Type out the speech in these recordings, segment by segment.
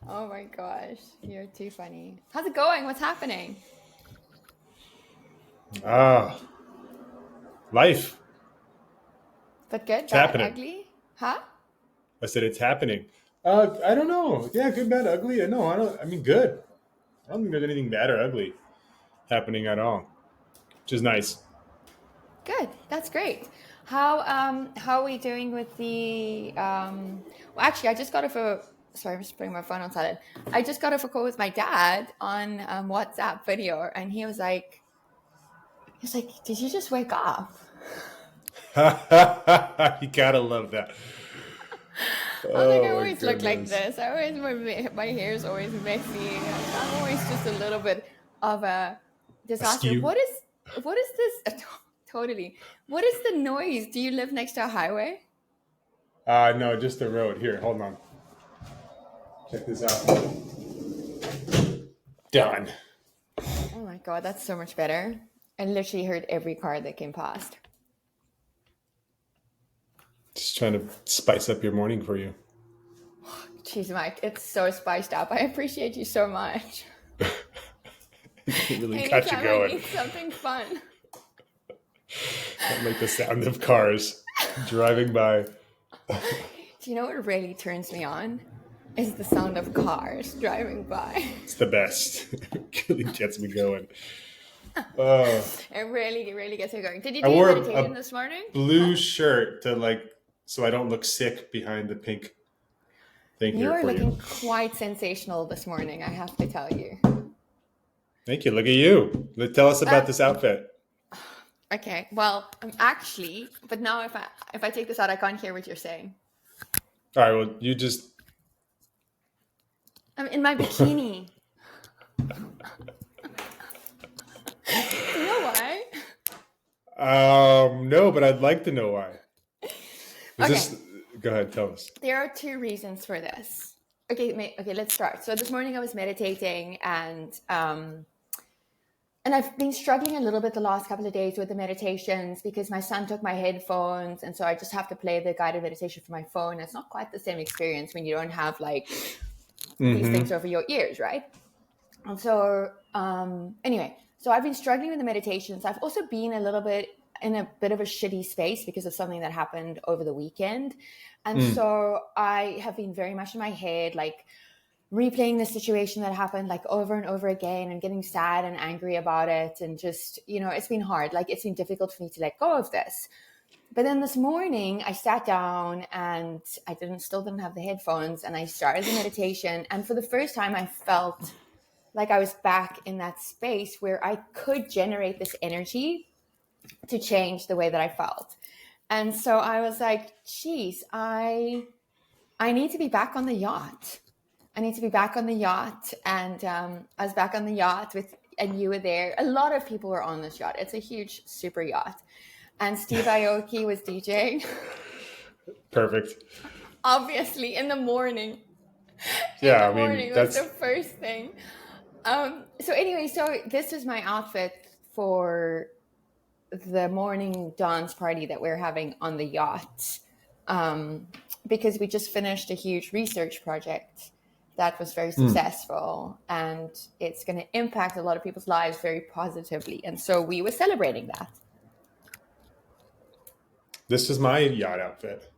Oh my gosh, you're too funny. How's it going? What's happening? Ah, life. But good, It's bad, happening. ugly? Huh? I said it's happening. I don't know. Yeah, good, bad, ugly. No, I don't. I mean, good. I don't think there's anything bad or ugly happening at all, which is nice. Good. That's great. How are we doing with the well actually I just got off a sorry, I'm just putting my phone on silent. I just got off a call with my dad on WhatsApp video and he was like, did you just wake up? You gotta love that. I was like, I Oh my always look like goodness. this. I always my hair is always messy. I'm always just a little bit of a disaster. Askew. What is this? Totally. What is the noise? Do you live next to a highway? No, just the road. Here, hold on. Check this out. Done. Oh my God, that's so much better. I literally heard every car that came past. Just trying to spice up your morning for you. Jeez, Mike, it's so spiced up. I appreciate you so much. It really got you Anytime I going. need something fun. I like the sound of cars driving by. Do you know what really turns me on? Is the sound of cars driving by. It's the best. It really gets me going. Uh, It really, really gets me going. Did you I do your wore meditation a this morning? Huh? blue shirt to so I don't look sick behind the pink thing You here are for you. looking quite sensational this morning, I have to tell you. Thank you. Look at you. Tell us about Um, this outfit. okay, well, actually, but now if I take this out, I can't hear what you're saying. All right. Well, you just. I'm in my bikini. Do you know why? No, but I'd like to know why. Is Okay, this? Go ahead. Tell us. there are two reasons for this. Okay, let's start. So this morning I was meditating and I've been struggling a little bit the last couple of days with the meditations because my son took my headphones and so I just have to play the guided meditation from my phone. It's not quite the same experience when you don't have like these things Mm-hmm. over your ears, right? And so anyway, so I've been struggling with the meditations. I've also been in a bit of a shitty space because of something that happened over the weekend. And Mm. so I have been very much in my head, like replaying the situation that happened like over and over again and getting sad and angry about it. And just, it's been hard. Like it's been difficult for me to let go of this. But then this morning I sat down and I still didn't have the headphones and I started the meditation. And for the first time I felt like I was back in that space where I could generate this energy to change the way that I felt. And so I was like, geez, I need to be back on the yacht. I need to be back on the yacht. And I was back on the yacht and you were there. A lot of people were on this yacht. It's a huge super yacht. And Steve Aoki was DJing, Perfect. obviously in the morning. In Yeah. the I mean, morning was the that's first thing. So anyway, so this is my outfit for the morning dance party that we're having on the yacht. Because we just finished a huge research project that was very mm. successful and it's going to impact a lot of people's lives very positively. And so we were celebrating that. This is my yacht outfit.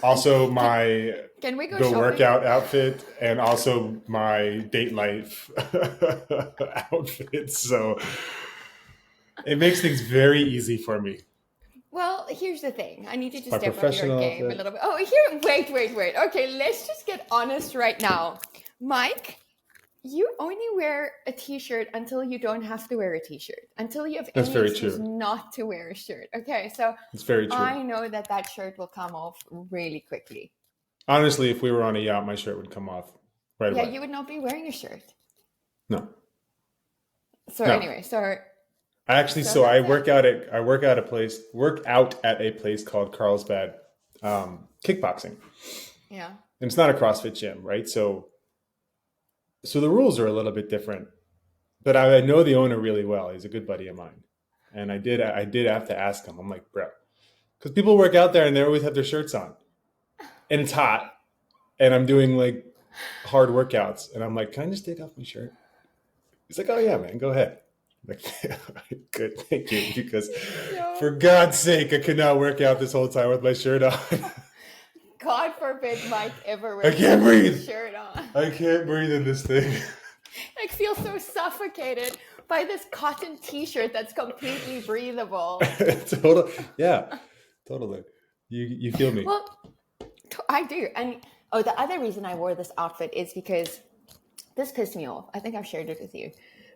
Also, Can, my can we go the shopping? workout outfit, and also my date life outfit. So it makes things very easy for me. Well, here's the thing. I need you to My step up your professional game a outfit. little bit. Oh, here, wait. Okay, let's just get honest right now. Mike, you only wear a t-shirt until you don't have to wear a t-shirt, until you have That's any very excuse true. not to wear a shirt. Okay, so It's very true. I know that shirt will come off really quickly. Honestly, if we were on a yacht, my shirt would come off right Yeah, away. you would not be wearing a shirt. No, So no. anyway, so So that's it. I work out at a place called Carlsbad Kickboxing, Yeah. and it's not a CrossFit gym, right? So the rules are a little bit different. But I know the owner really well. He's a good buddy of mine, and I did have to ask him. I'm like, bro, because people work out there and they always have their shirts on, and it's hot, and I'm doing like hard workouts. And I'm like, can I just take off my shirt? He's like, oh yeah, man, go ahead. I'm like, good, thank you. Because No. for God's sake, I could not work out this whole time with my shirt on. God forbid Mike ever I wears can't breathe. his shirt on. I can't breathe in this thing. I feel so suffocated by this cotton t-shirt that's completely breathable. Yeah, totally. You feel me? Well, I do. And the other reason I wore this outfit is because this pissed me off. I think I've shared it with you.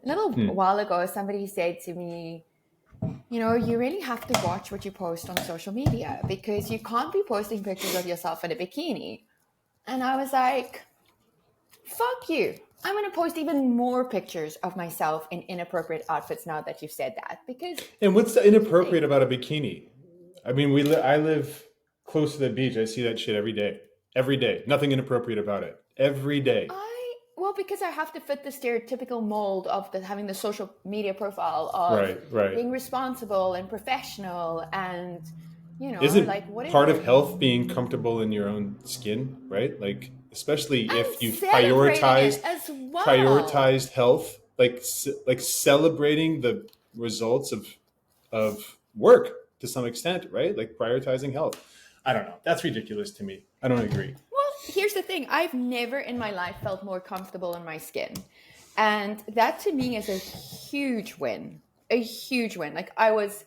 A little while ago, somebody said to me, you know, you really have to watch what you post on social media because you can't be posting pictures of yourself in a bikini. And I was like, fuck you. I'm going to post even more pictures of myself in inappropriate outfits now that you've said that. Because And what's the inappropriate about a bikini? I mean, I live close to the beach. I see that shit every day. Every day. Nothing inappropriate about it. Every day. Because I have to fit the stereotypical mold of having the social media profile of right. being responsible and professional and, you know, isn't like what part of health being comfortable in your own skin, right? Like, especially if you've prioritized health, like celebrating the results of work to some extent, right? Like prioritizing health. I don't know. That's ridiculous to me. I don't agree. Well, here's the thing. I've never in my life felt more comfortable in my skin. And that to me is a huge win. A huge win. Like I was,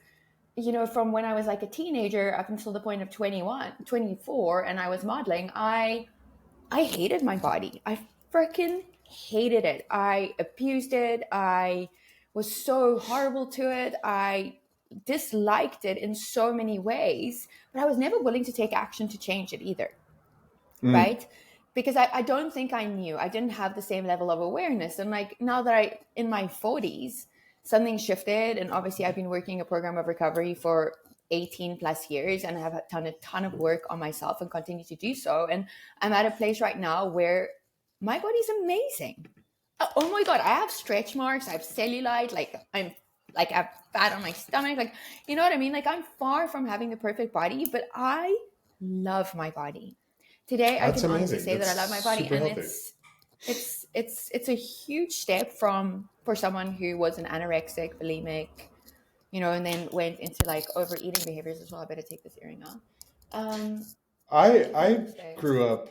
you know, from when I was like a teenager up until the point of 21, 24, and I was modeling, I hated my body. I freaking hated it. I abused it. I was so horrible to it. I disliked it in so many ways, but I was never willing to take action to change it either. Right? Because I don't think I knew. I didn't have the same level of awareness. And like now that in my 40s, something shifted. And obviously I've been working a program of recovery for 18 plus years and have done a ton of work on myself and continue to do so. And I'm at a place right now where my body's amazing. Oh my God, I have stretch marks. I have cellulite. I have fat on my stomach. Like, you know what I mean? Like I'm far from having the perfect body, but I love my body. Today, I can honestly say that I love my body, and it's a huge step for someone who was an anorexic, bulimic, you know, and then went into like overeating behaviors as well. I better take this earring off. I grew up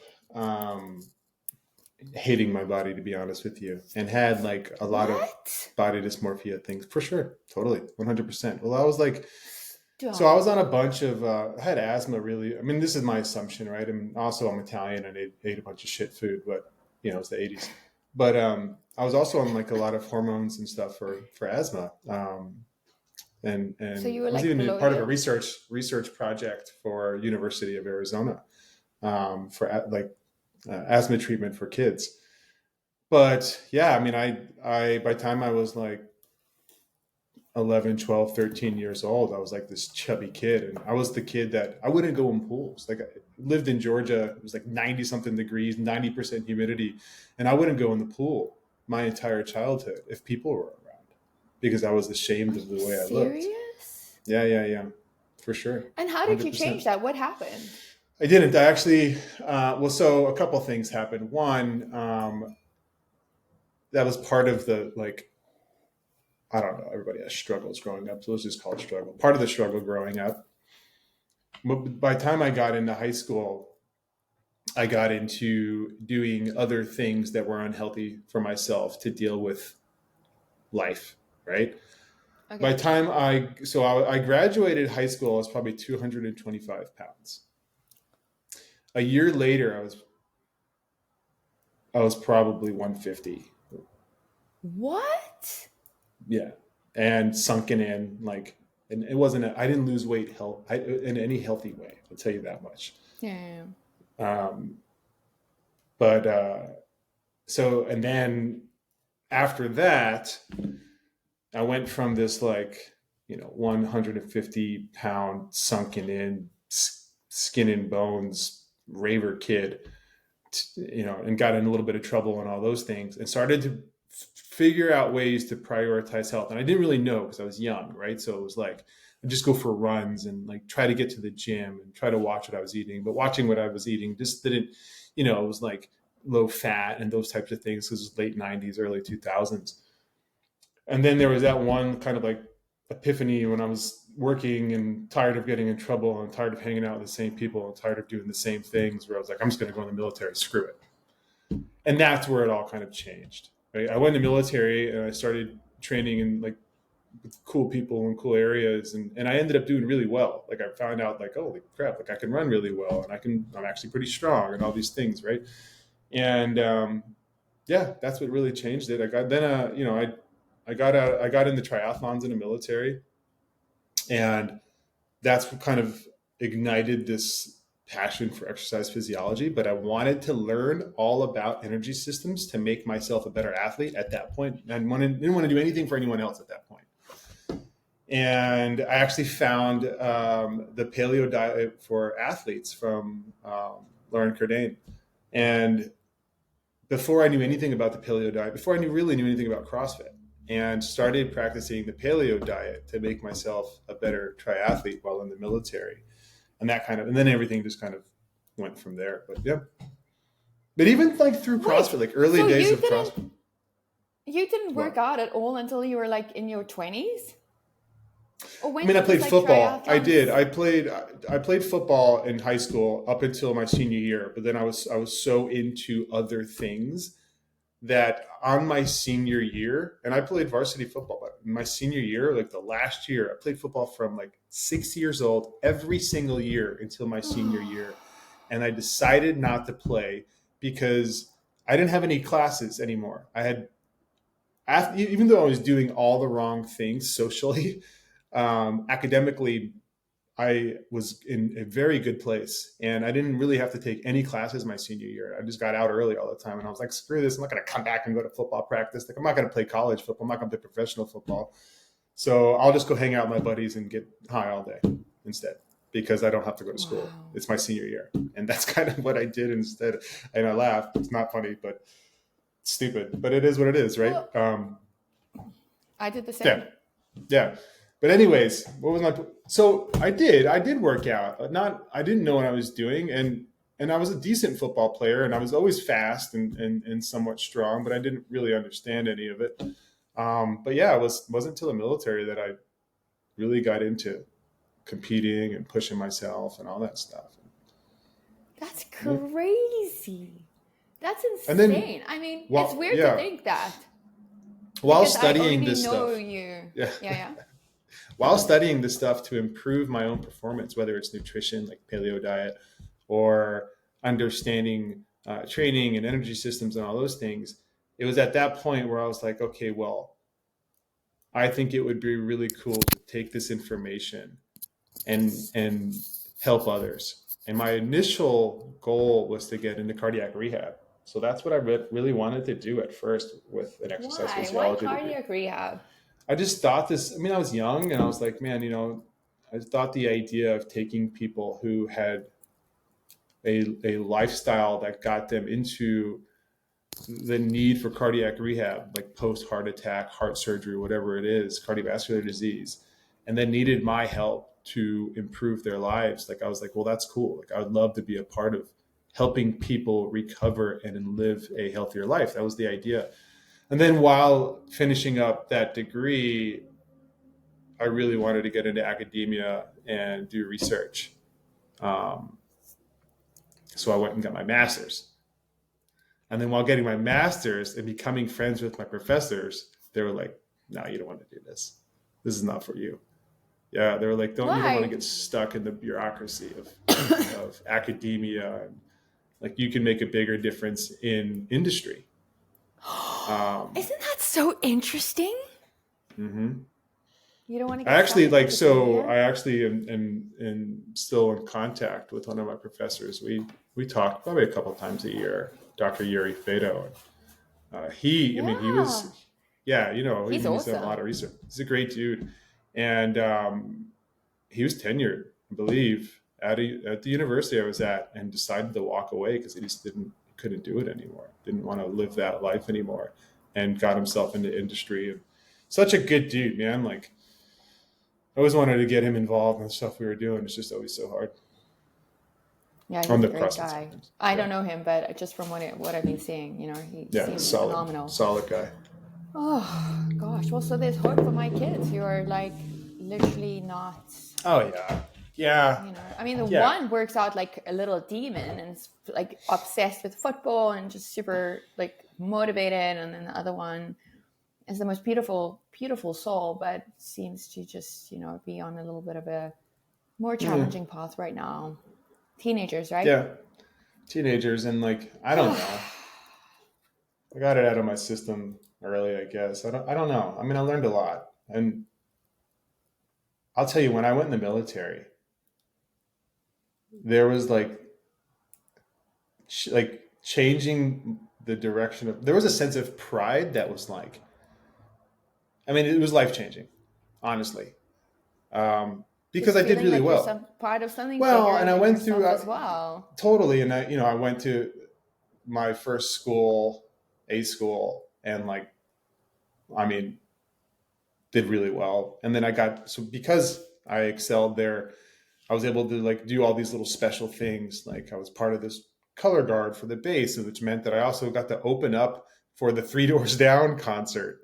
hating my body, to be honest with you, and had like a lot of body dysmorphia things for sure, totally, 100%. Well, I was like. So I was on a bunch of, I had asthma really. I mean, this is my assumption, right? I'm Italian and ate a bunch of shit food, but you know, it's the 80s. But I was also on like a lot of hormones and stuff for asthma. And so you were I was like even part of a research project for University of Arizona for asthma treatment for kids. But yeah, I mean, I by the time I was like 11, 12, 13 years old, I was like this chubby kid. And I was the kid that I wouldn't go in pools. Like I lived in Georgia. It was like 90 something degrees, 90% humidity. And I wouldn't go in the pool my entire childhood if people were around because I was ashamed of the way I looked. Yeah. For sure. And how did 100%. You change that? What happened? I didn't. I actually, so a couple things happened. One, that was part of the, like, I don't know, everybody has struggles growing up, so let's just call it struggle. Part of the struggle growing up. By the time I got into high school, I got into doing other things that were unhealthy for myself to deal with life, right? Okay. By the time I graduated high school, I was probably 225 pounds. A year later, I was probably 150. What? Yeah. And sunken in, like, and it wasn't, I didn't lose weight in any healthy way. I'll tell you that much. Yeah. And then after that, I went from this, like, 150 pound sunken in skin and bones raver kid, and got in a little bit of trouble and all those things and started to figure out ways to prioritize health. And I didn't really know because I was young, right? So it was like, I'd just go for runs and like try to get to the gym and try to watch what I was eating. But watching what I was eating just didn't, it was like low fat and those types of things. This was late 90s, early 2000s. And then there was that one kind of like epiphany when I was working and tired of getting in trouble and tired of hanging out with the same people and tired of doing the same things, where I was like, I'm just going to go in the military, screw it. And that's where it all kind of changed. Right? I went in the military and I started training in like with cool people in cool areas, and I ended up doing really well. Like I found out like, holy crap, like I can run really well and I'm actually pretty strong and all these things, right? And yeah, that's what really changed it. I got then I got into triathlons in the military, and that's what kind of ignited this passion for exercise physiology. But I wanted to learn all about energy systems to make myself a better athlete at that point. I didn't want to do anything for anyone else at that point. And I actually found the paleo diet for athletes from Lauren Cardane. And before I knew anything about the paleo diet, before I really knew anything about CrossFit, and started practicing the paleo diet to make myself a better triathlete while in the military. And then everything just kind of went from there. But yeah. But even like through CrossFit, like early days of CrossFit. You didn't work out at all until you were like in your 20s? I mean, I played football. I did. I played football in high school up until my senior year. But then I was so into other things that on my senior year, and I played varsity football, but in my senior year, like the last year, I played football from like 6 years old every single year until my senior year. And I decided not to play because I didn't have any classes anymore. Even though I was doing all the wrong things socially, academically, I was in a very good place, and I didn't really have to take any classes my senior year. I just got out early all the time, and I was like, screw this. I'm not going to come back and go to football practice. Like, I'm not going to play college football. I'm not going to play professional football. So I'll just go hang out with my buddies and get high all day instead, because I don't have to go to school. Wow. It's my senior year. And that's kind of what I did instead. And I laugh. It's not funny, but it's stupid, but it is what it is, right? Well, I did the same. Yeah. But anyways, so I did work out. I didn't know what I was doing, and I was a decent football player, and I was always fast and somewhat strong, but I didn't really understand any of it. But yeah, it wasn't until the military that I really got into competing and pushing myself and all that stuff. That's crazy. That's insane. I mean, it's weird to think that. While studying this stuff. Yeah. While studying this stuff to improve my own performance, whether it's nutrition, like paleo diet, or understanding training and energy systems and all those things, it was at that point where I was like, okay, well, I think it would be really cool to take this information and help others. And my initial goal was to get into cardiac rehab. So that's what I really wanted to do at first with an exercise physiology. Why cardiac rehab? I just thought I was young, and I was like, man, I thought the idea of taking people who had a lifestyle that got them into the need for cardiac rehab, like post-heart attack, heart surgery, whatever it is, cardiovascular disease, and then needed my help to improve their lives. Like, I was like, well, that's cool. Like, I would love to be a part of helping people recover and live a healthier life. That was the idea. And then while finishing up that degree, I really wanted to get into academia and do research. So I went and got my master's. And then while getting my master's and becoming friends with my professors, they were like, no, you don't want to do this. This is not for you. Yeah, they were like, you don't want to get stuck in the bureaucracy of academia. And, like, you can make a bigger difference in industry. Isn't that so interesting? Mm-hmm. You don't want to get I actually am still in contact with one of my professors. We talk probably a couple times a year, Dr. Yuri Fado. He's awesome. He's done a lot of research. He's a great dude. And he was tenured, I believe, at the university I was at, and decided to walk away because he just couldn't do it anymore. Didn't want to live that life anymore, and got himself into industry. And such a good dude, man. Like, I always wanted to get him involved in the stuff we were doing. It's just always so hard. Yeah, he's on a the great CrossFit side guy. of things. I Yeah. don't know him, but just from what I've been seeing, he Yeah, seems phenomenal. solid guy. Oh gosh, well, so there's hope for my kids who are like literally not. Oh yeah. Yeah. I mean, the Yeah. one works out like a little demon and is like obsessed with football and just super like motivated, and then the other one is the most beautiful, beautiful soul, but seems to just be on a little bit of a more challenging path right now. Teenagers, right? Yeah. Teenagers, and like, I don't know. I got it out of my system early, I guess. I don't know. I mean, I learned a lot. And I'll tell you, when I went in the military, there was like changing the direction of, there was a sense of pride that was like, I mean, it was life changing, honestly. Because Just I did feeling really like you're well. some part of something Well, bigger and I than went through yourself as well. totally. And I went to my first school, A school, and like, I mean, did really well. And then so because I excelled there, I was able to like do all these little special things. Like I was part of this color guard for the base, which meant that I also got to open up for the Three Doors Down concert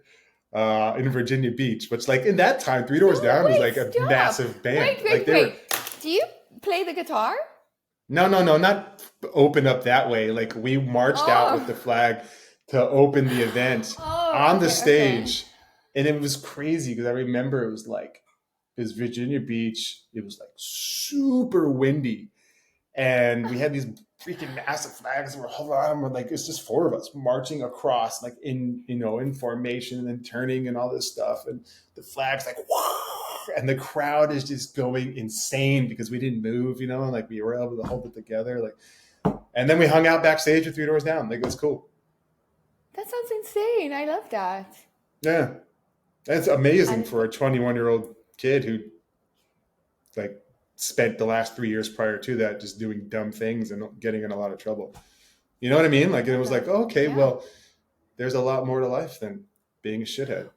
in Virginia Beach, which like in that time, Three Doors No, Down was wait, like a stop. massive band. Wait, Like wait, they were, wait. Do you play the guitar? no, not open up that way. Like we marched out with the Oh, flag to open the event oh, on the okay, okay. stage. And it was crazy because I remember it was Virginia Beach. It was like super windy. And we had these freaking massive flags. And we're holding on. We're like, it's just four of us marching across, like in formation and then turning and all this stuff. And the flag's like, whoa, and the crowd is just going insane because we didn't move, and like we were able to hold it together. Like, and then we hung out backstage with Three Doors Down. Like, it was cool. That sounds insane. I love that. Yeah. That's amazing And for a 21-year-old kid who like spent the last 3 years prior to that just doing dumb things and getting in a lot of trouble. You know what I mean? Like, it was like, oh, okay, yeah. well, there's a lot more to life than being a shithead.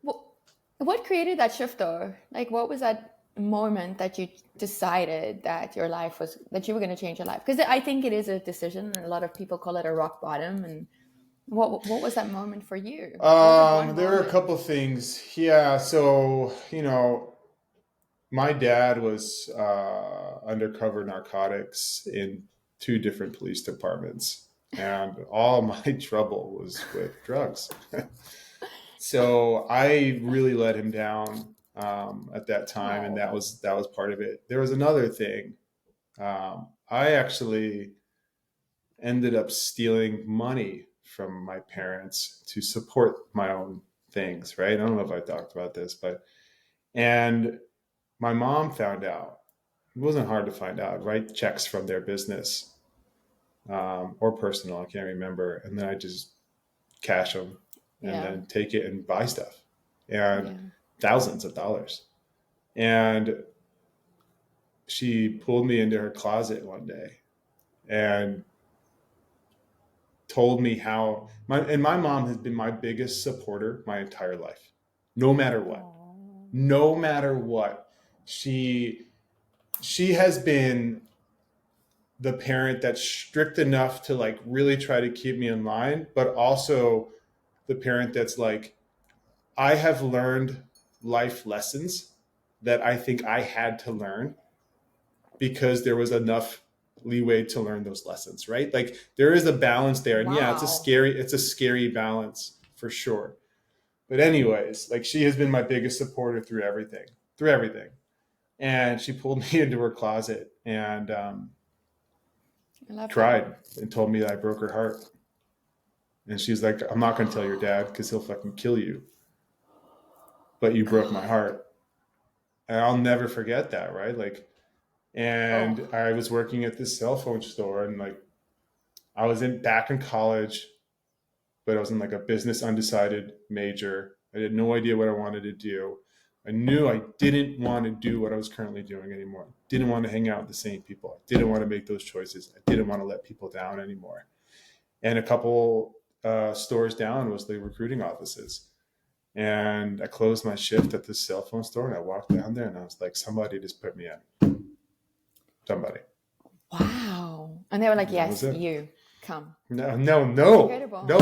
What created that shift though? Like, what was that moment that you decided that that you were going to change your life? Because I think it is a decision, and a lot of people call it a rock bottom. And what was that moment for you? Was it one There are a moment? couple things. Yeah. So, my dad was undercover narcotics in two different police departments, and all my trouble was with drugs. So I really let him down at that time, and that Oh, was part of it. There was another thing. I actually ended up stealing money from my parents to support my own things. Right? I don't know if I talked about this, and my mom found out. It wasn't hard to find out. Write checks from their business or personal. I can't remember, and then I just cash them and yeah, then take it and buy stuff, and yeah. thousands of dollars. And she pulled me into her closet one day and told me how my mom has been my biggest supporter my entire life. No matter what. Oh, No matter what. She has been the parent that's strict enough to like really try to keep me in line, but also the parent that's like, I have learned life lessons that I think I had to learn because there was enough leeway to learn those lessons, right? Like there is a balance there. And yeah, wow. it's a scary balance for sure. But anyways, like she has been my biggest supporter through everything, through everything. And she pulled me into her closet and I love that. cried and told me that I broke her heart. And she's like, I'm not going to tell your dad because he'll fucking kill you. But you broke my God. heart. And I'll never forget that, right? Like, Oh, and I was working at this cell phone store, and like I was back in college, but I was in like a business undecided major. I had no idea what I wanted to do. I knew I didn't want to do what I was currently doing anymore. Didn't want to hang out with the same people. I didn't want to make those choices. I didn't want to let people down anymore. And a couple stores down was the recruiting offices. And I closed my shift at this cell phone store, and I walked down there, and I was like, somebody just put me in. Somebody. wow. And they were like, That was yes, it. you come. No.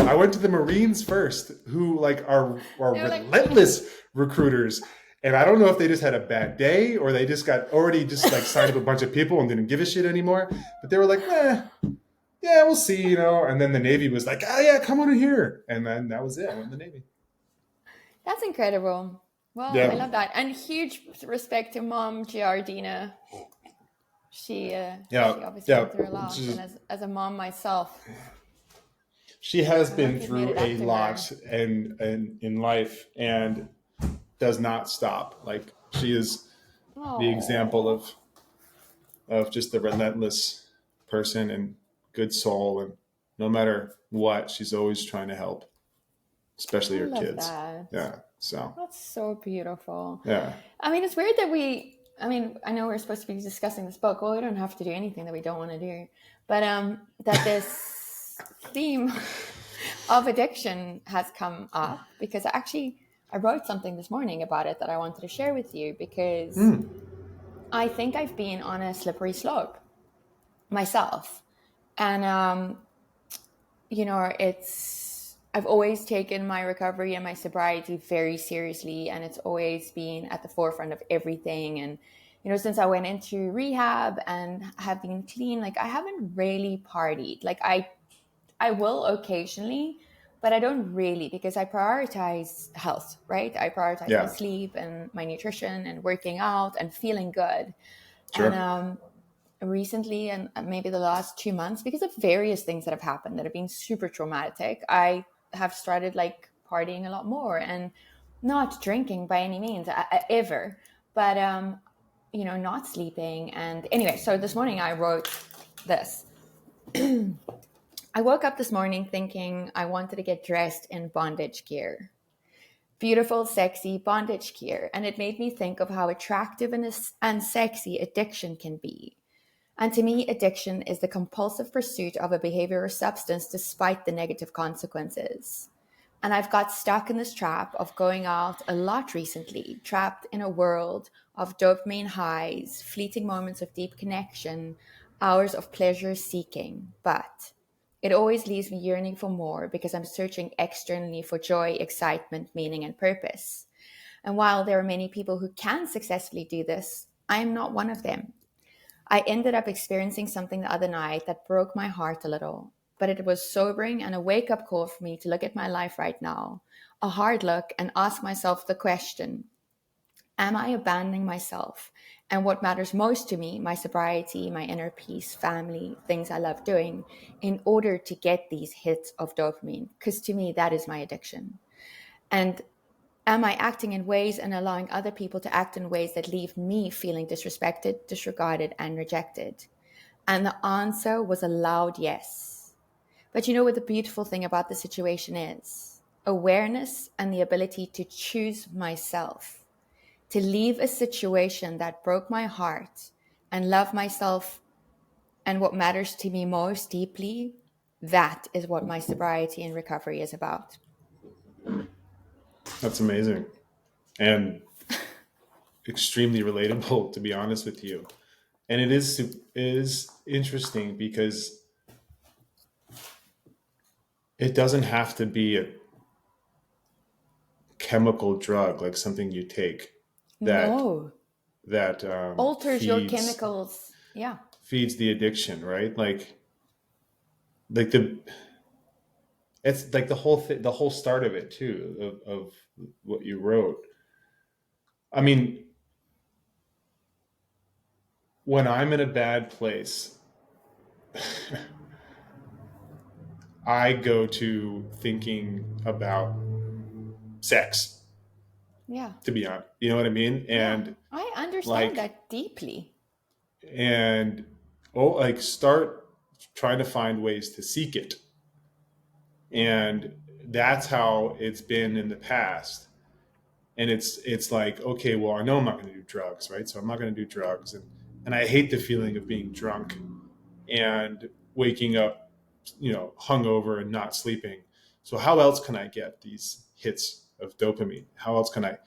I went to the Marines first, who like are relentless recruiters. And I don't know if they just had a bad day or they just got already just like signed up a bunch of people and didn't give a shit anymore. But they were like, yeah, we'll see, you know. And then the Navy was like, oh yeah, come on in here. And then that was it. I went to the Navy. That's incredible. Well, I love that. And huge respect to Mom Giardina. She obviously went through a lot. And as a mom myself, she has been through a lot in life and does not stop. Like she is the example of just a relentless person and good soul, and no matter what, she's always trying to help, especially her kids. That. Yeah. So that's so beautiful. Yeah. I mean, it's weird that I know we're supposed to be discussing this book. Well, we don't have to do anything that we don't want to do. But that this theme of addiction has come up because I wrote something this morning about it that I wanted to share with you because I think I've been on a slippery slope myself. And, I've always taken my recovery and my sobriety very seriously, and it's always been at the forefront of everything. And, since I went into rehab and have been clean, like I haven't really partied. Like I will occasionally, but I don't really because I prioritize health, right? I prioritize my sleep and my nutrition and working out and feeling good. Sure. And recently, and maybe the last 2 months, because of various things that have happened that have been super traumatic, I have started like partying a lot more and not drinking by any means ever, but not sleeping. And anyway, so this morning I wrote this. I woke up this morning thinking I wanted to get dressed in bondage gear. Beautiful, sexy bondage gear. And it made me think of how attractive and sexy addiction can be. And to me, addiction is the compulsive pursuit of a behavior or substance despite the negative consequences. And I've got stuck in this trap of going out a lot recently, trapped in a world of dopamine highs, fleeting moments of deep connection, hours of pleasure seeking. But it always leaves me yearning for more because I'm searching externally for joy, excitement, meaning, and purpose. And while there are many people who can successfully do this, I am not one of them. I ended up experiencing something the other night that broke my heart a little, but it was sobering and a wake-up call for me to look at my life right now, a hard look, and ask myself the question, am I abandoning myself and what matters most to me, my sobriety, my inner peace, family, things I love doing, in order to get these hits of dopamine? Because to me, that is my addiction. And am I acting in ways and allowing other people to act in ways that leave me feeling disrespected, disregarded, and rejected? And the answer was a loud yes. But you know what the beautiful thing about the situation is? Awareness and the ability to choose myself, to leave a situation that broke my heart and love myself and what matters to me most deeply. That is what my sobriety and recovery is about. That's amazing. And extremely relatable, to be honest with you. And it is interesting because it doesn't have to be a chemical drug, like something you take that alters your chemicals. Yeah. Feeds the addiction, right? It's like the whole start of it too, of what you wrote. I mean, when I'm in a bad place, I go to thinking about sex. Yeah. To be honest, you know what I mean? And I understand that deeply. And start trying to find ways to seek it. And that's how it's been in the past. And it's like, okay, well, I know I'm not going to do drugs, right? So I'm not going to do drugs. And I hate the feeling of being drunk and waking up, hungover and not sleeping. So how else can I get these hits of dopamine? How else can I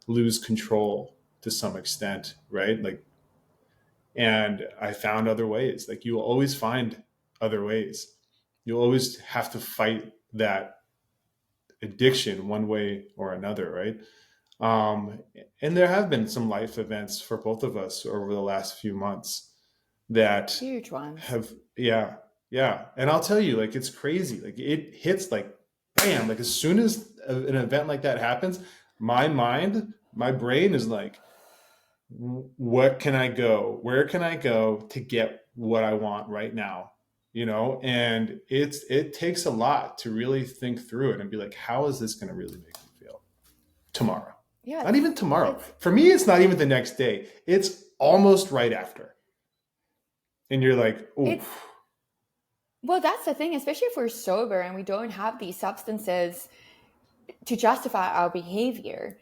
lose control to some extent, right? And I found other ways. Like you will always find other ways. You'll always have to fight that addiction one way or another, right? Um, and there have been some life events for both of us over the last few months that Huge ones. have, yeah, yeah. And I'll tell you, like, it's crazy. Like, it hits like, bam, like as soon as an event like that happens, my brain is like, what can I go? Where can I go to get what I want right now? You know, and it takes a lot to really think through it and be like, how is this going to really make me feel tomorrow? Yeah, Not even tomorrow. it's For me, it's not even the next day. It's almost right after. And you're like, oh, it's well, that's the thing, especially if we're sober and we don't have these substances to justify our behavior.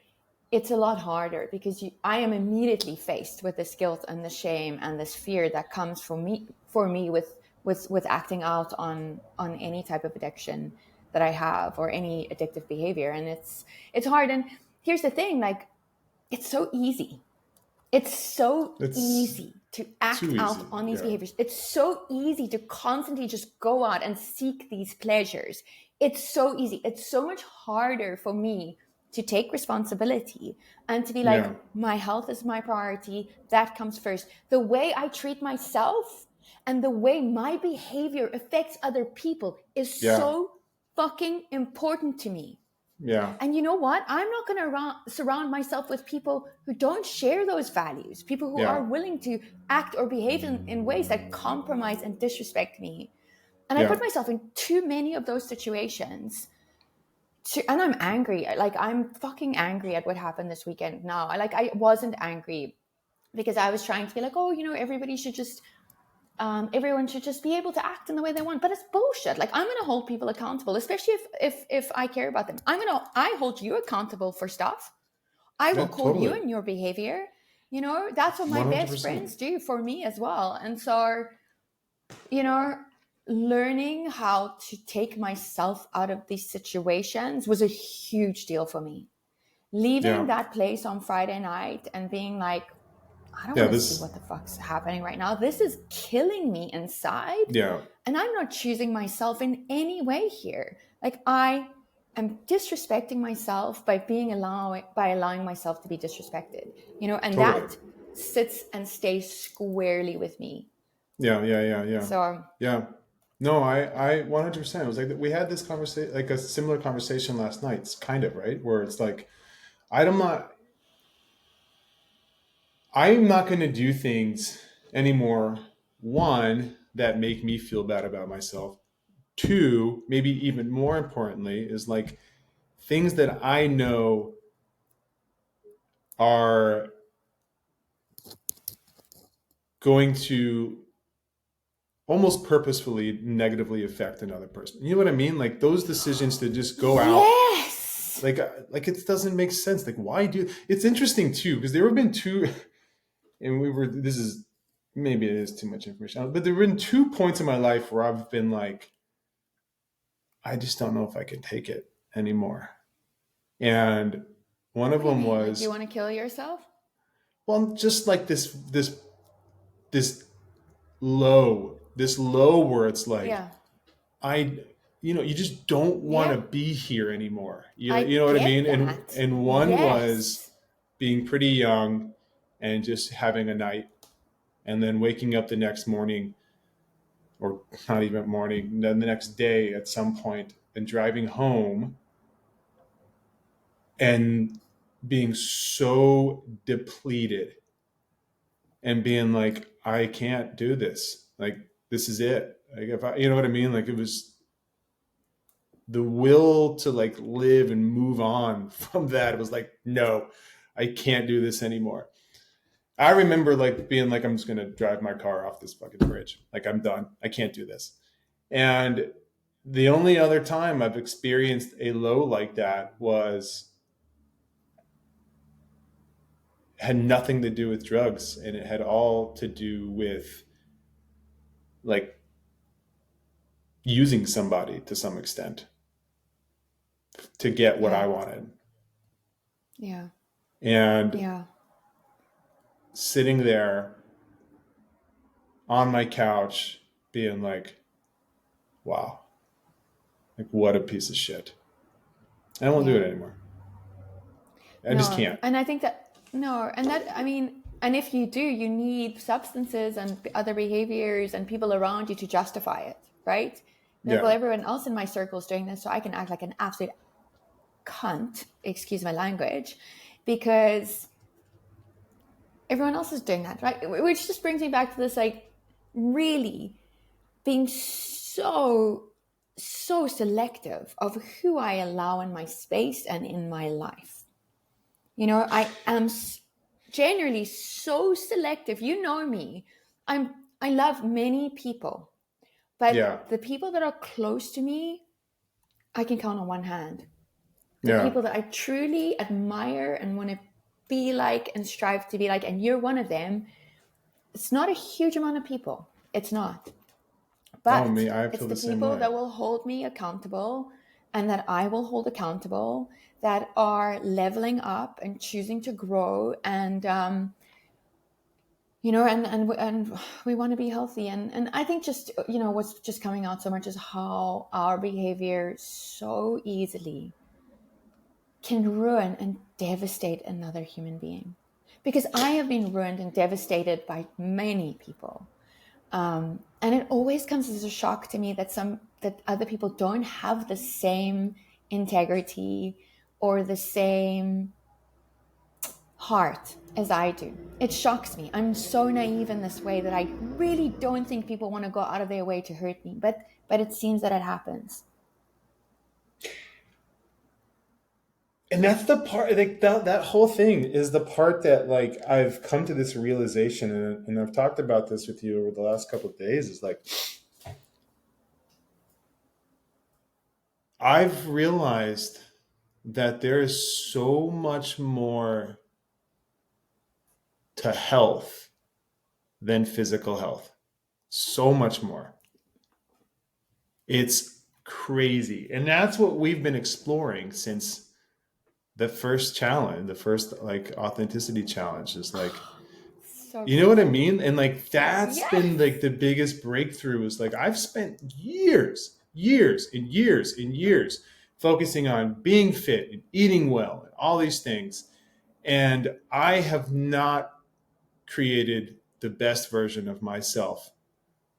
It's a lot harder because I am immediately faced with this guilt and the shame and this fear that comes for me with acting out on any type of addiction that I have or any addictive behavior. And it's hard. And here's the thing, like, it's so easy. It's so it's easy to act too out easy. on these Yeah. behaviors. It's so easy to constantly just go out and seek these pleasures. It's so easy. It's so much harder for me to take responsibility and to be like, Yeah. my health is my priority. That comes first. The way I treat myself and the way my behavior affects other people is Yeah. so fucking important to me. Yeah. And you know what? I'm not going to surround myself with people who don't share those values, people who Yeah. are willing to act or behave in ways that compromise and disrespect me. And I Yeah. put myself in too many of those situations. And I'm angry. Like, I'm fucking angry at what happened this weekend now. I wasn't angry because I was trying to be like, oh, everybody should just everyone should just be able to act in the way they want. But it's bullshit. Like, I'm going to hold people accountable, especially if I care about them. I hold you accountable for stuff. I Yeah. will call you Totally. in your behavior. That's what my best 100%. friends do for me as well. And so, you know, learning how to take myself out of these situations was a huge deal for me. Leaving Yeah. that place on Friday night and being like, I don't Yeah. want to see This, what the fuck's happening right now. This is killing me inside. yeah. And I'm not choosing myself in any way here. Like, I am disrespecting myself by allowing myself to be disrespected. And Totally. that sits and stays squarely with me. Yeah. Yeah. Yeah. Yeah. So Yeah. No, I 100%. It was like we had this conversation, like a similar conversation last night. It's kind of right where it's like, I'm not, I'm not going to do things anymore. One, that make me feel bad about myself. Two, maybe even more importantly, is like things that I know are going to almost purposefully negatively affect another person. You know what I mean? Like those decisions to just go out, yes, like it doesn't make sense. Like why do? It's interesting too because there have been two, and This is maybe it is too much information, but there have been 2 points in my life where I've been like, I just don't know if I can take it anymore. And one of what do you them mean? Like, you was, want to kill yourself? well, just like this this low where it's like Yeah, I you just don't want yeah, to be here anymore. I You know what I get mean? that. And one was Yes, being pretty young and just having a night and then waking up the next morning or not even morning, then the next day at some point and driving home and being so depleted and being like, I can't do this. Like, this is it. Like, if I, you know what I mean? Like, it was the will to like live and move on from that. It was like, no, I can't do this anymore. I remember like being like, I'm just going to drive my car off this fucking bridge. Like, I'm done. I can't do this. And the only other time I've experienced a low like that had nothing to do with drugs, and it had all to do with like using somebody to some extent to get what yeah, I wanted. yeah, And yeah, sitting there on my couch being like, Wow. Like, what a piece of shit. I won't do Yeah. it anymore. I just No. can't. And I think that, no. And that, I mean, and if you do, you need substances and other behaviors and people around you to justify it, right? Like, well, Yeah. everyone else in my circle is doing this, so I can act like an absolute cunt, excuse my language, because everyone else is doing that, right? Which just brings me back to this, like, really being so selective of who I allow in my space and in my life. You know, I am generally so selective. You know me. I love many people, Yeah. but the people that are close to me, I can count on one hand. The Yeah. people that I truly admire and want to be like and strive to be like, and you're one of them. It's not a huge amount of people. It's not. Oh, But me. I it's feel the the same people way. that will hold me accountable and that I will hold accountable, that are leveling up and choosing to grow, and you know, and we want to be healthy. And I think, just, you know, what's just coming out so much is how our behavior so easily can ruin and devastate another human being. Because I have been ruined and devastated by many people. And it always comes as a shock to me that other people don't have the same integrity or the same heart as I do. It shocks me. I'm so naive in this way that I really don't think people want to go out of their way to hurt me. But it seems that it happens. And that's the part, like, that whole thing is the part that, like, I've come to this realization, and I've talked about this with you over the last couple of days, is like, I've realized that there is so much more to health than physical health. So much more. It's crazy. And that's what we've been exploring since the first challenge, the first, like, authenticity challenge, is like, So you know what I crazy. mean? And, like, that's been, Yes. like, the biggest breakthrough, is like, I've spent years focusing on being fit and eating well and all these things. And I have not created the best version of myself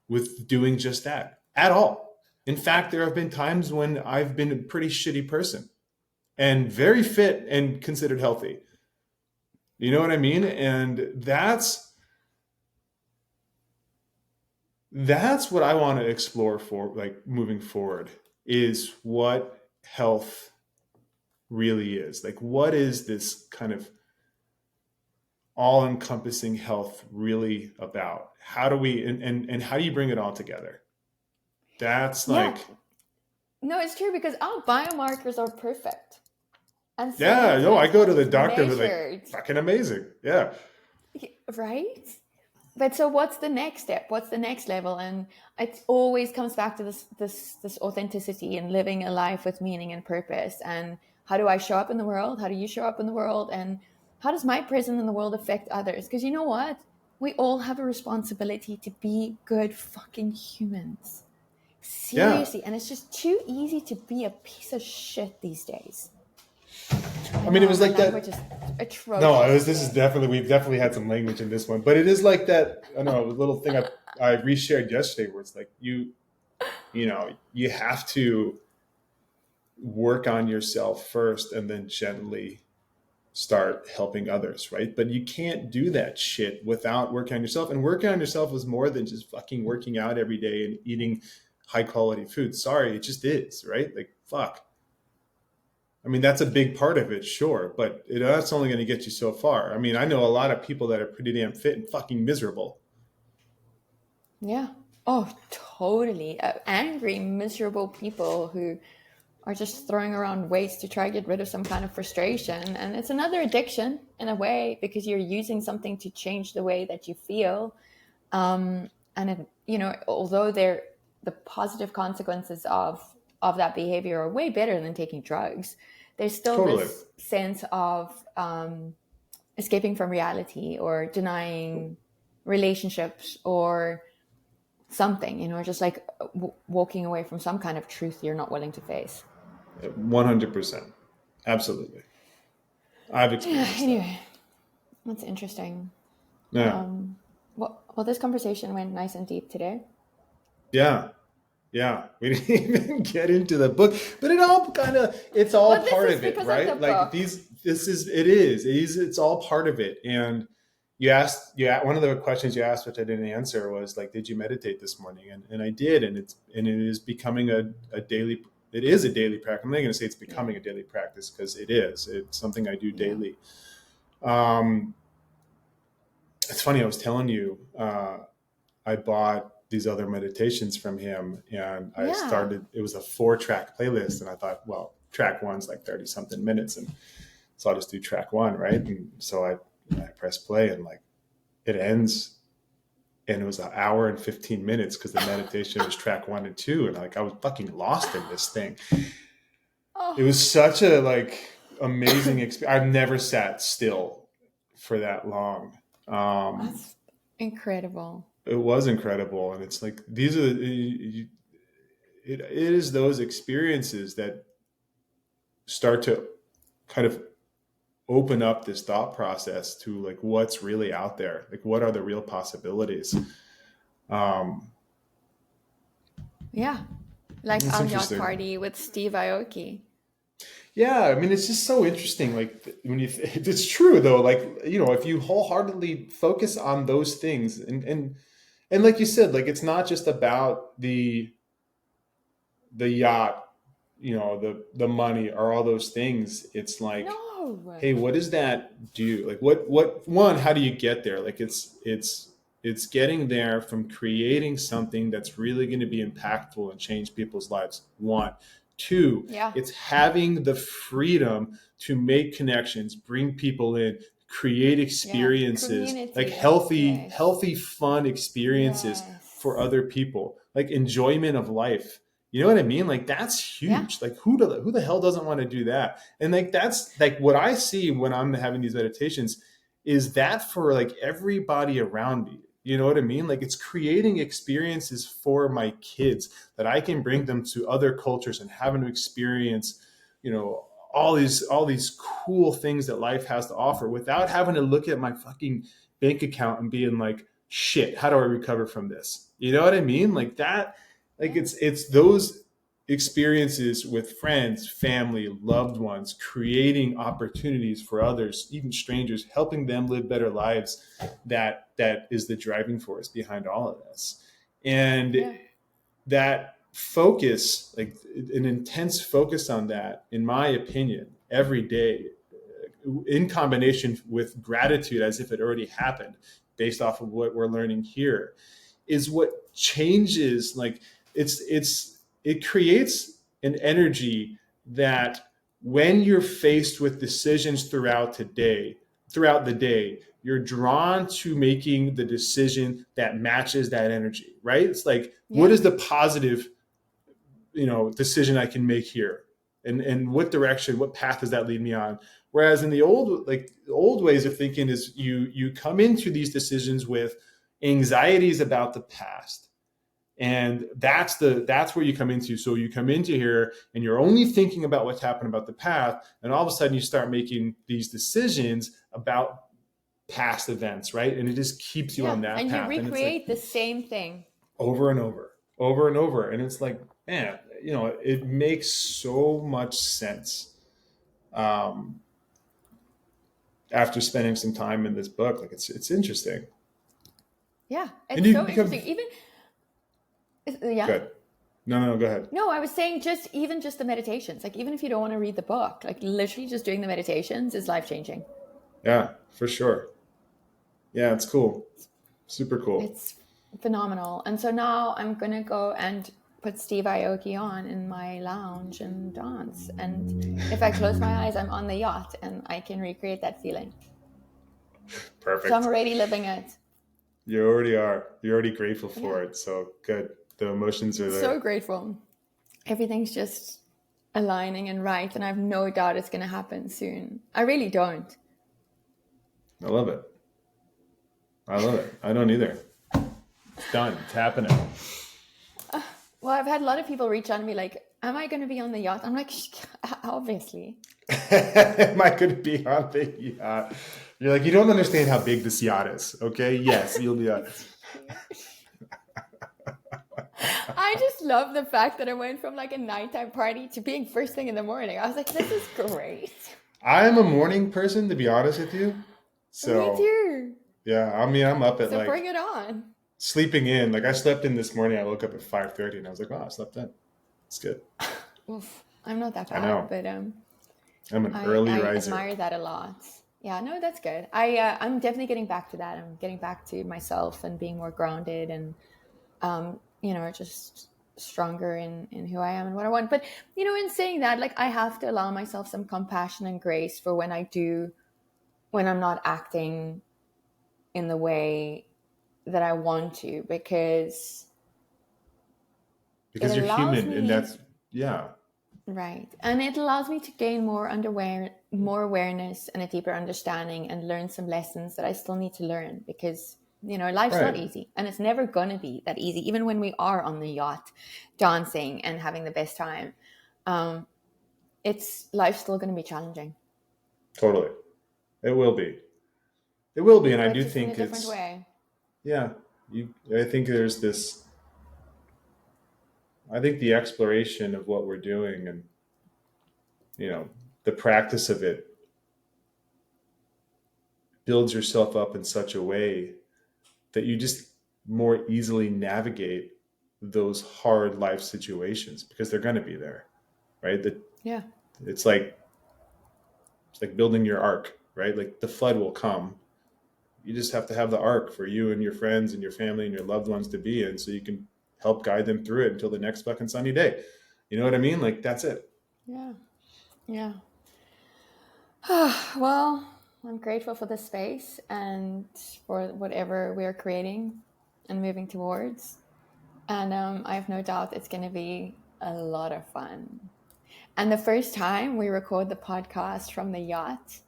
with doing just that at all. In fact, there have been times when I've been a pretty shitty person and very fit and considered healthy. You know what I mean? And that's what I want to explore for, like, moving forward, is what health really is. Like, what is this kind of all encompassing health really about? How do we, and how do you bring it all together? That's Yeah. like, No, it's true, because our biomarkers are perfect. And so yeah, once no, I that's go to the doctor, they're like, measured, fucking amazing. Yeah. right? But so what's the next step? What's the next level? And it always comes back to this authenticity and living a life with meaning and purpose. And how do I show up in the world? How do you show up in the world? And how does my presence in the world affect others? Because you know what? We all have a responsibility to be good fucking humans. Yeah. Seriously. And it's just too easy to be a piece of shit these days. I I mean, it know was my like language that. is No, atrocious this is today. definitely, we've definitely had some language in this one, but it is like that. I know, a little thing I reshared yesterday, where it's like, you know, you have to work on yourself first and then gently start helping others, right? But you can't do that shit without working on yourself. And working on yourself is more than just fucking working out every day and eating high quality food. Sorry, it just is, right? Like, fuck. I mean, that's a big part of it, sure, but that's only going to get you so far. I mean, I know a lot of people that are pretty damn fit and fucking miserable. Yeah. Oh, totally. Angry, miserable people who are just throwing around waste to try to get rid of some kind of frustration. And it's another addiction in a way, because you're using something to change the way that you feel. And it, you know, although the positive consequences of that behavior are way better than taking drugs, there's still Totally. this sense of escaping from reality, or denying relationships, or something, you know, just like walking away from some kind of truth you're not willing to face. 100%. Absolutely. I've Yeah, experienced that. anyway, that's interesting. Yeah. Well, this conversation went nice and deep today. Yeah. Yeah. We didn't even get into the book, but it's all Well, this part is of it, because of the right? Like book. it's all part of it. And one of the questions you asked, which I didn't answer, was like, did you meditate this morning? And I did. And it is becoming a daily, it is a daily practice. I'm not going to say it's becoming a daily practice, because it's something I do daily. It's funny. I was telling you, I bought these other meditations from him, and I started, it was a 4-track playlist. And I thought, well, track one's like 30 something minutes. And so I'll just do track one. Right. And so I press play, and like it ends, and it was an hour and 15 minutes because the meditation was track 1 and 2. And like, I was fucking lost in this thing. It was such a like amazing experience. I've never sat still for that long. That's incredible. It was incredible. And it's like, it is those experiences that start to kind of open up this thought process to like, what's really out there? Like, what are the real possibilities? Yeah. Like on Yacht Party with Steve Aoki. Yeah, I mean, it's just so interesting. Like it's true though. Like, you know, if you wholeheartedly focus on those things, and like you said, like it's not just about the yacht, you know, the money or all those things. It's like, hey, what does that do? Like, one, how do you get there? Like, it's getting there from creating something that's really going to be impactful and change people's lives. 1, 2, it's having the freedom to make connections, bring people in, create experiences, like healthy, fun experiences for other people, like enjoyment of life. You know what I mean? Like that's huge. Like who the hell doesn't want to do that? And like that's like what I see when I'm having these meditations is that for like everybody around me. You know what I mean? Like it's creating experiences for my kids that I can bring them to other cultures and have them experience, you know, all these cool things that life has to offer without having to look at my fucking bank account and being like, shit, how do I recover from this? You know what I mean? Like that, like it's those experiences with friends, family, loved ones, creating opportunities for others, even strangers, helping them live better lives. That is the driving force behind all of this. And that focus, like an intense focus on that, in my opinion, every day, in combination with gratitude as if it already happened, based off of what we're learning here, is what changes. Like it creates an energy that when you're faced with decisions throughout the day, you're drawn to making the decision that matches that energy, right? It's like, what is the positive, you know, decision I can make here? And what direction, what path does that lead me on? Whereas in the old ways of thinking is you come into these decisions with anxieties about the past. And that's where you come into. So you come into here and you're only thinking about what's happened about the past. And all of a sudden you start making these decisions about past events, right? And it just keeps you on that and path. You recreate the same thing over and over. And it's like, man, you know, it makes so much sense. After spending some time in this book, like it's interesting. Yeah, it's so interesting. Even Good. No, go ahead. No, I was saying just the meditations. Like even if you don't want to read the book, like literally just doing the meditations is life-changing. Yeah, for sure. Yeah, it's cool. Super cool. It's phenomenal. And so now I'm going to go and put Steve Aoki on in my lounge and dance. And if I close my eyes, I'm on the yacht and I can recreate that feeling. Perfect. So I'm already living it. You already are. You're already grateful for it. So good. The emotions are there. So grateful. Everything's just aligning and right. And I have no doubt it's going to happen soon. I really don't. I love it. I don't either. done. It's happening. Well, I've had a lot of people reach out to me like, am I going to be on the yacht? I'm like, obviously. Am I going to be on the yacht? You're like, you don't understand how big this yacht is. Okay. Yes, you'll be on. I just love the fact that I went from like a nighttime party to being first thing in the morning. I was like, this is great. I am a morning person, to be honest with you. So, me too. Yeah, I mean, I'm up at so bring it on. Sleeping in. Like I slept in this morning. I woke up at 5:30 and I was like, wow, I slept in. It's good. Oof, I'm not that bad, I know. but I'm an early riser. I admire that a lot. Yeah, no, that's good. I'm definitely getting back to that. I'm getting back to myself and being more grounded and just stronger in who I am and what I want. But in saying that, like I have to allow myself some compassion and grace for when I'm not acting in the way that I want to, because you're human, and that's right. And it allows me to gain more awareness and a deeper understanding and learn some lessons that I still need to learn, because life's not easy, and it's never gonna be that easy. Even when we are on the yacht dancing and having the best time, life's still gonna be challenging. Totally. It will be, and but I do think in a different way. Yeah, I think there's this. I think the exploration of what we're doing and the practice of it builds yourself up in such a way that you just more easily navigate those hard life situations, because they're going to be there, right? It's like building your ark, right? Like the flood will come. You just have to have the ark for you and your friends and your family and your loved ones to be in, so you can help guide them through it until the next fucking sunny day. You know what I mean? Like that's it. Yeah. Well, I'm grateful for this space and for whatever we're creating and moving towards. And I have no doubt it's going to be a lot of fun. And the first time we record the podcast from the yacht,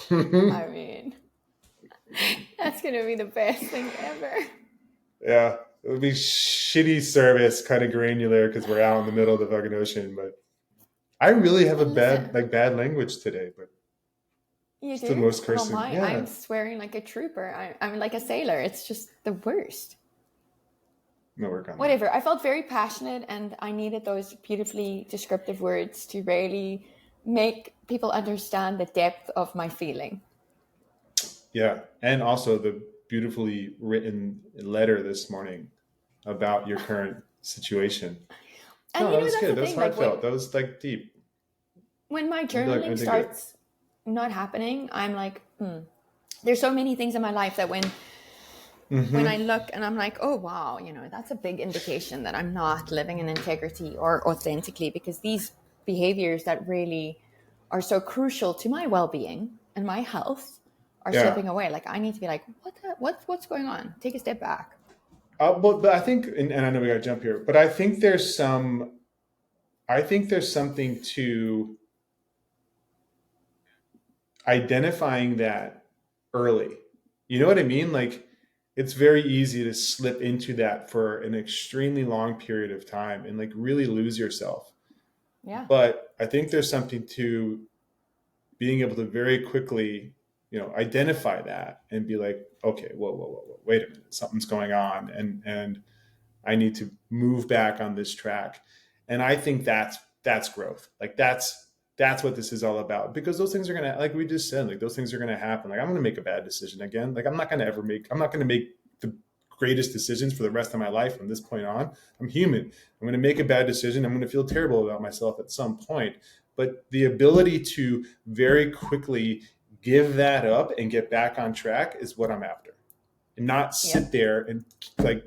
I mean, that's going to be the best thing ever. Yeah, it would be shitty service, kind of granular, because we're out in the middle of the fucking ocean. But I really have a bad language today. But you do? The most cursing. Yeah. I'm swearing like a trooper. I'm like a sailor. It's just the worst. No work on whatever that. I felt very passionate, and I needed those beautifully descriptive words to really make people understand the depth of my feeling. Yeah, and also the beautifully written letter this morning about your current situation. And that was good. That was heartfelt. That was deep. When my journaling starts not happening, I'm like, there's so many things in my life that when I look and I'm like, oh, wow, that's a big indication that I'm not living in integrity or authentically, because these behaviors that really are so crucial to my well-being and my health are slipping away. Like I need to be like, what's going on? Take a step back. But I think, and I know we got to jump here, but I think there's something to identifying that early. You know what I mean? Like, it's very easy to slip into that for an extremely long period of time and really lose yourself. Yeah. But I think there's something to being able to very quickly, identify that and be like, okay, whoa, wait a minute, something's going on, and I need to move back on this track. And I think that's growth. Like that's what this is all about, because those things are going to, like we just said, those things are going to happen. Like I'm going to make a bad decision again. Like I'm not going to make the greatest decisions for the rest of my life from this point on. I'm human. I'm going to make a bad decision. I'm going to feel terrible about myself at some point. But the ability to very quickly give that up and get back on track is what I'm after. And not sit there and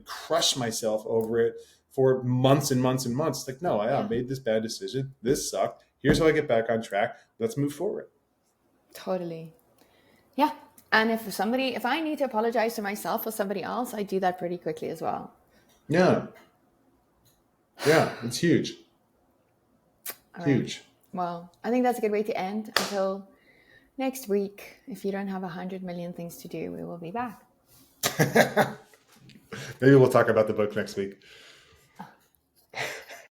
crush myself over it for months and months and months. No, I made this bad decision. This sucked. Here's how I get back on track. Let's move forward. Totally. Yeah. And if I need to apologize to myself or somebody else, I do that pretty quickly as well. Yeah. Yeah. It's huge. Huge. Right. Well, I think that's a good way to end. Until next week, if you don't have 100 million things to do, we will be back. Maybe we'll talk about the book next week.